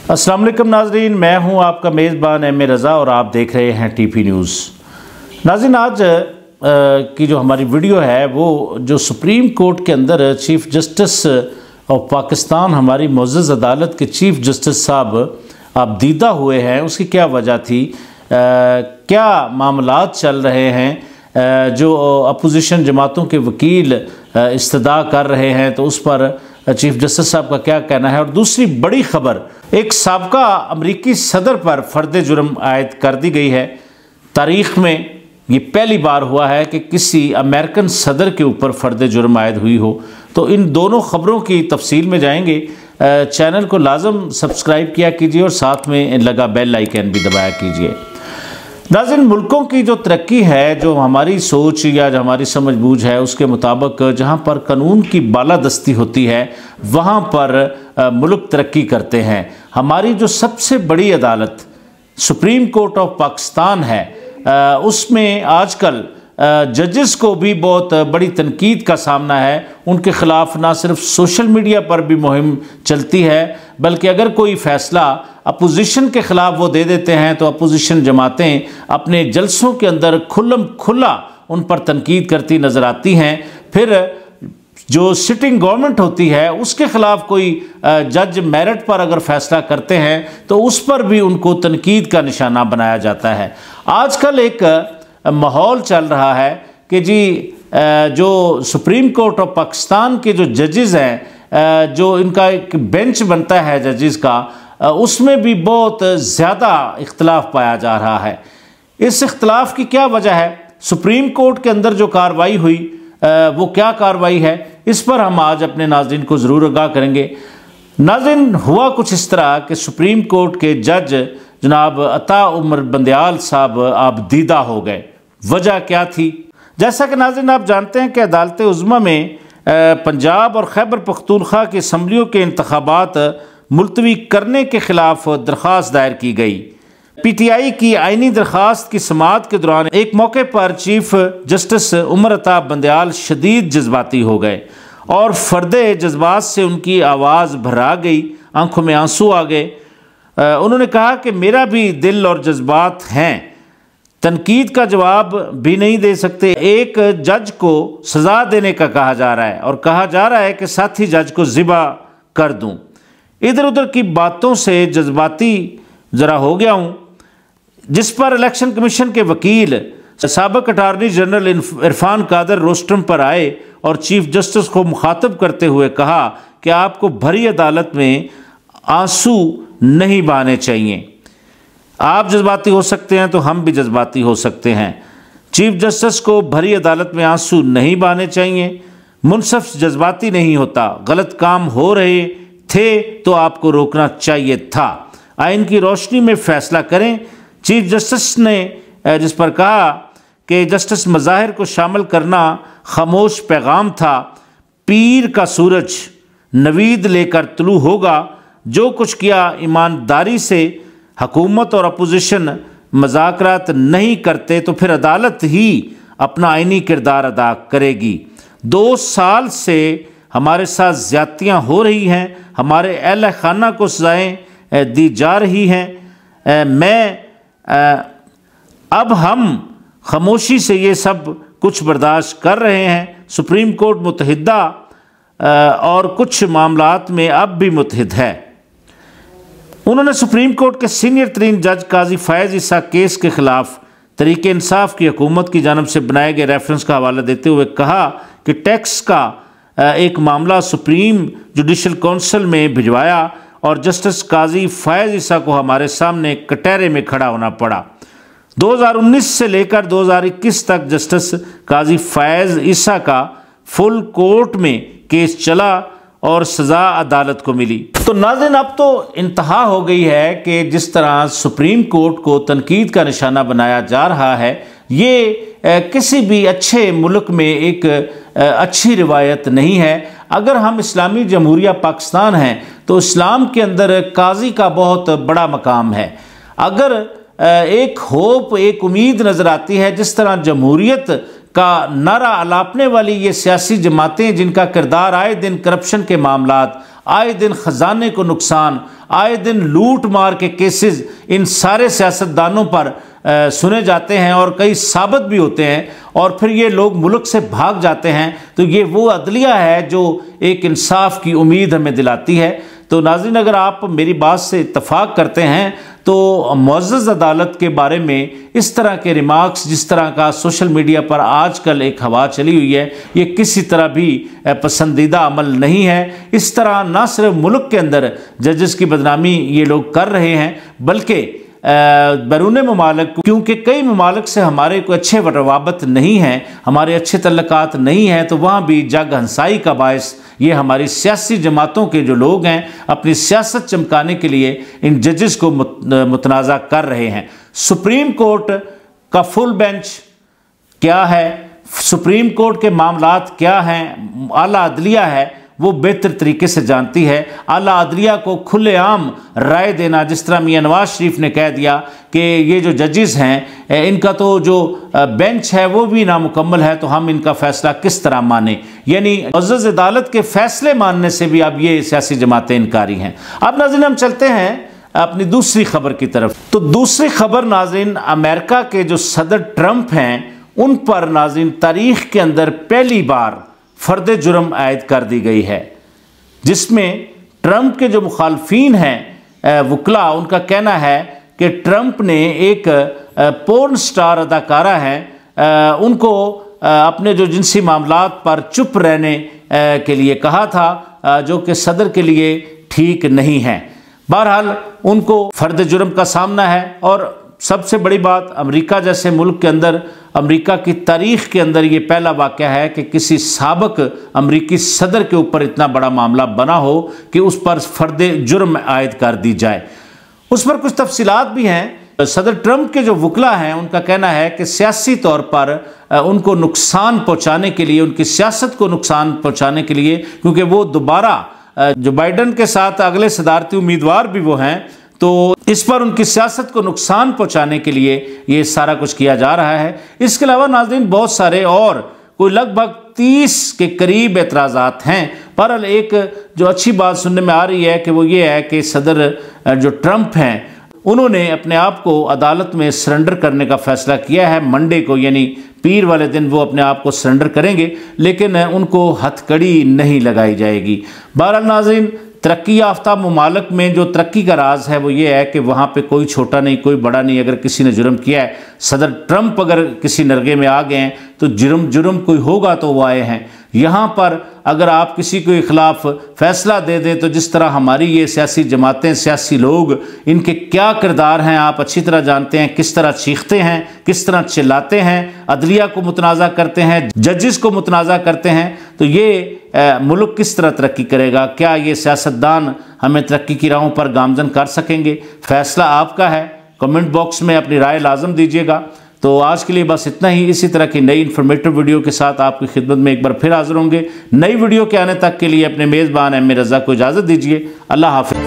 अस्सलाम वालेकुम नाजरीन, मैं हूं आपका मेज़बान एम ए रज़ा और आप देख रहे हैं टीपी न्यूज़। नाजरीन, आज की जो हमारी वीडियो है वो जो सुप्रीम कोर्ट के अंदर चीफ़ जस्टिस ऑफ पाकिस्तान, हमारी मुअज़्ज़ज़ अदालत के चीफ़ जस्टिस साहब आप दीदा हुए हैं, उसकी क्या वजह थी, क्या मामलात चल रहे हैं, जो अपोजिशन जमातों के वकील इस्तदा कर रहे हैं तो उस पर चीफ जस्टिस साहब का क्या कहना है। और दूसरी बड़ी खबर, एक साबका अमरीकी सदर पर फर्द जुर्म आयद कर दी गई है। तारीख़ में ये पहली बार हुआ है कि किसी अमेरिकन सदर के ऊपर फर्द जुर्म आयद हुई हो। तो इन दोनों ख़बरों की तफसील में जाएंगे। चैनल को लाजम सब्सक्राइब किया कीजिए और साथ में लगा बेल आइकन भी दबाया कीजिए। नाज़रीन, मुल्कों की जो तरक्की है, जो हमारी सोच या जो हमारी समझबूझ है, उसके मुताबिक जहाँ पर कानून की बालादस्ती होती है वहाँ पर मुल्क तरक्की करते हैं। हमारी जो सबसे बड़ी अदालत सुप्रीम कोर्ट ऑफ पाकिस्तान है, उसमें आजकल जजेस को भी बहुत बड़ी तनकीद का सामना है। उनके ख़िलाफ़ ना सिर्फ सोशल मीडिया पर भी मुहिम चलती है, बल्कि अगर कोई फ़ैसला अपोजिशन के ख़िलाफ़ वो दे देते हैं तो अपोजिशन जमातें अपने जलसों के अंदर खुल्लम खुल्ला उन पर तनकीद करती नज़र आती हैं। फिर जो सिटिंग गवर्नमेंट होती है उसके ख़िलाफ़ कोई जज मेरिट पर अगर फ़ैसला करते हैं तो उस पर भी उनको तनकीद का निशाना बनाया जाता है। आजकल एक माहौल चल रहा है कि जी जो सुप्रीम कोर्ट ऑफ पाकिस्तान के जो जजेस हैं, जो इनका एक बेंच बनता है जजेस का, उसमें भी बहुत ज़्यादा इख्तलाफ पाया जा रहा है। इस इख्तलाफ की क्या वजह है? सुप्रीम कोर्ट के अंदर जो कार्रवाई हुई वो क्या कार्रवाई है, इस पर हम आज अपने नाज़रीन को ज़रूर आगाह करेंगे। नाज़रीन, हुआ कुछ इस तरह कि सुप्रीम कोर्ट के जज जनाब अता उमर बंदयाल साहब आप दीदा हो गए। वजह क्या थी? जैसा कि नाज़रीन आप जानते हैं कि अदालत उज़्मा में पंजाब और खैबर पख्तूनख्वा की असम्बलियों के इंतखाबात मुलतवी करने के ख़िलाफ़ दरख्वास्त दायर की गई। PTI की आइनी दरख्वास्त की समाअत के दौरान एक मौके पर चीफ जस्टिस उमर अता बंदयाल शदीद जज्बाती हो गए और फ़र्दे जज्बात से उनकी आवाज़ भरा गई, आंखों में आंसू आ गए। उन्होंने कहा कि मेरा भी दिल और जज्बात हैं, तनकीद का जवाब भी नहीं दे सकते। एक जज को सज़ा देने का कहा जा रहा है और कहा जा रहा है कि साथी जज को ज़िबा कर दूं। इधर उधर की बातों से जज्बाती ज़रा हो गया हूँ, जिस पर इलेक्शन कमीशन के वकील साबिक़ attorney general Irfan Qadir rostrum पर आए और चीफ जस्टिस को मुखातब करते हुए कहा कि आपको भरी अदालत में आंसू नहीं बहाने चाहिए। आप जज्बाती हो सकते हैं तो हम भी जज्बाती हो सकते हैं। चीफ जस्टिस को भरी अदालत में आंसू नहीं बहाने चाहिए। मुनसफ जज्बाती नहीं होता, गलत काम हो रहे थे तो आपको रोकना चाहिए था। आइन की रोशनी में फ़ैसला करें। चीफ जस्टिस ने जिस पर कहा कि जस्टिस मज़ाहिर को शामिल करना खामोश पैगाम था। पीर का सूरज नवीद लेकर तुलू होगा। जो कुछ किया ईमानदारी से, हुकूमत और अपोजिशन मज़ाकरात नहीं करते तो फिर अदालत ही अपना आइनी किरदार अदा करेगी। 2 साल से हमारे साथ ज़्यादतियाँ हो रही हैं, हमारे अहल खाना को सज़ाएँ दी जा रही हैं। अब हम खामोशी से ये सब कुछ बर्दाश्त कर रहे हैं। सुप्रीम कोर्ट मुतहिदा और कुछ मामलात में अब भी मुतहिद है। उन्होंने सुप्रीम कोर्ट के सीनियर तरीन जज काजी फैज़ ईसा केस के ख़िलाफ़ तरीक़े इंसाफ की हुकूमत की जानब से बनाए गए रेफरेंस का हवाला देते हुए कहा कि टैक्स का एक मामला सुप्रीम जुडिशल काउंसिल में भिजवाया और जस्टिस काजी फैज़ ईसा को हमारे सामने कटहरे में खड़ा होना पड़ा। 2019 से लेकर 2021 तक जस्टिस काजी फैज़ ईसा का फुल कोर्ट में केस चला और सज़ा अदालत को मिली। तो नाज़रीन, अब तो इंतहा हो गई है कि जिस तरह सुप्रीम कोर्ट को तनकीद का निशाना बनाया जा रहा है, ये किसी भी अच्छे मुल्क में एक अच्छी रिवायत नहीं है। अगर हम इस्लामी जमहूरिया पाकिस्तान हैं तो इस्लाम के अंदर काजी का बहुत बड़ा मकाम है। अगर एक होप, एक उम्मीद नज़र आती है, जिस तरह जमहूरियत का नारा अलापने वाली ये सियासी जमातें जिनका किरदार आए दिन करप्शन के मामलात आए दिन ख़जाने को नुकसान, आए दिन लूट मार के केसेस इन सारे सियासतदानों पर सुने जाते हैं और कई साबित भी होते हैं और फिर ये लोग मुल्क से भाग जाते हैं। तो ये वो अदलिया है जो एक इंसाफ की उम्मीद हमें दिलाती है। तो नाज़रीन, अगर आप मेरी बात से इत्तफाक करते हैं तो मुअज़्ज़ज़ अदालत के बारे में इस तरह के रिमार्क्स, जिस तरह का सोशल मीडिया पर आजकल एक हवा चली हुई है, ये किसी तरह भी पसंदीदा अमल नहीं है। इस तरह ना सिर्फ मुल्क के अंदर जजेस की बदनामी ये लोग कर रहे हैं, बल्कि बैरून ममालिक, क्योंकि कई ममालिक से हमारे कोई अच्छे रवाबत नहीं हैं, हमारे अच्छे तल्लकात नहीं हैं, तो वहाँ भी जग हंसाई का बायस ये हमारी सियासी जमातों के जो लोग हैं अपनी सियासत चमकाने के लिए इन जजेस को मुतनाज़ा कर रहे हैं। सुप्रीम कोर्ट का फुल बेंच क्या है, सुप्रीम कोर्ट के मामलात क्या हैं, आला अदलिया है वो बेहतर तरीके से जानती है। आला अदलिया को खुलेआम राय देना, जिस तरह मियां नवाज शरीफ ने कह दिया कि ये जो जजेस हैं इनका तो जो बेंच है वो भी नामुकम्मल है, तो हम इनका फैसला किस तरह माने, यानी मुअज़्ज़ज़ अदालत के फैसले मानने से भी अब ये सियासी जमातें इनकारी हैं। अब नाज़रीन, हम चलते हैं अपनी दूसरी खबर की तरफ। तो दूसरी खबर नाज़रीन, अमेरिका के जो सदर ट्रंप हैं उन पर नाज़रीन तारीख के अंदर पहली बार फ़र्द जुर्म आयद कर दी गई है, जिसमें ट्रंप के जो मुखालफीन हैं वकला, उनका कहना है कि ट्रंप ने एक पोर्न स्टार अदाकारा हैं उनको अपने जो जिनसी मामलात पर चुप रहने के लिए कहा था, जो कि सदर के लिए ठीक नहीं है। बहरहाल उनको फ़र्द जुर्म का सामना है। और सबसे बड़ी बात, अमेरिका जैसे मुल्क के अंदर, अमेरिका की तारीख़ के अंदर ये पहला वाक़या है कि किसी साबिक़ अमेरिकी सदर के ऊपर इतना बड़ा मामला बना हो कि उस पर फ़र्द जुर्म आयद कर दी जाए। उस पर कुछ तफसीलात भी हैं। सदर ट्रंप के जो वकला हैं उनका कहना है कि सियासी तौर पर उनको नुकसान पहुँचाने के लिए, उनकी सियासत को नुकसान पहुँचाने के लिए, क्योंकि वो दोबारा जो बाइडन के साथ अगले सदारती उम्मीदवार भी वो हैं, तो इस पर उनकी सियासत को नुकसान पहुंचाने के लिए ये सारा कुछ किया जा रहा है। इसके अलावा नाज़रीन बहुत सारे और कोई लगभग 30 के करीब एतराज़ात हैं। पर एक जो अच्छी बात सुनने में आ रही है कि वो ये है कि सदर जो ट्रंप हैं उन्होंने अपने आप को अदालत में सरेंडर करने का फ़ैसला किया है। मंडे को यानी पीर वाले दिन वो अपने आप को सरेंडर करेंगे, लेकिन उनको हथकड़ी नहीं लगाई जाएगी। बहरहाल नाज़रीन, तरक्की याफ्ता ममालिक में जो तरक्की का राज है वो ये है कि वहाँ पे कोई छोटा नहीं, कोई बड़ा नहीं। अगर किसी ने जुर्म किया है, सदर ट्रंप अगर किसी नरगे में आ गए हैं तो जुर्म कोई होगा तो वो आए हैं। यहाँ पर अगर आप किसी के खिलाफ फैसला दे दें तो जिस तरह हमारी ये सियासी जमातें, सियासी लोग, इनके क्या किरदार हैं आप अच्छी तरह जानते हैं। किस तरह चीखते हैं, किस तरह चिल्लाते हैं, अदलिया को मुतनाज़ा करते हैं, जजेस को मुतनाज़ा करते हैं। तो ये मुल्क किस तरह तरक्की करेगा? क्या ये सियासतदान हमें तरक्की की राहों पर गामजन कर सकेंगे? फैसला आपका है। कमेंट बॉक्स में अपनी राय लाजम दीजिएगा। तो आज के लिए बस इतना ही। इसी तरह की नई इन्फॉर्मेटिव वीडियो के साथ आपकी खिदमत में एक बार फिर हाजिर होंगे। नई वीडियो के आने तक के लिए अपने मेज़बान एम ए रज़ा को इजाज़त दीजिए। अल्लाह हाफ़िज़।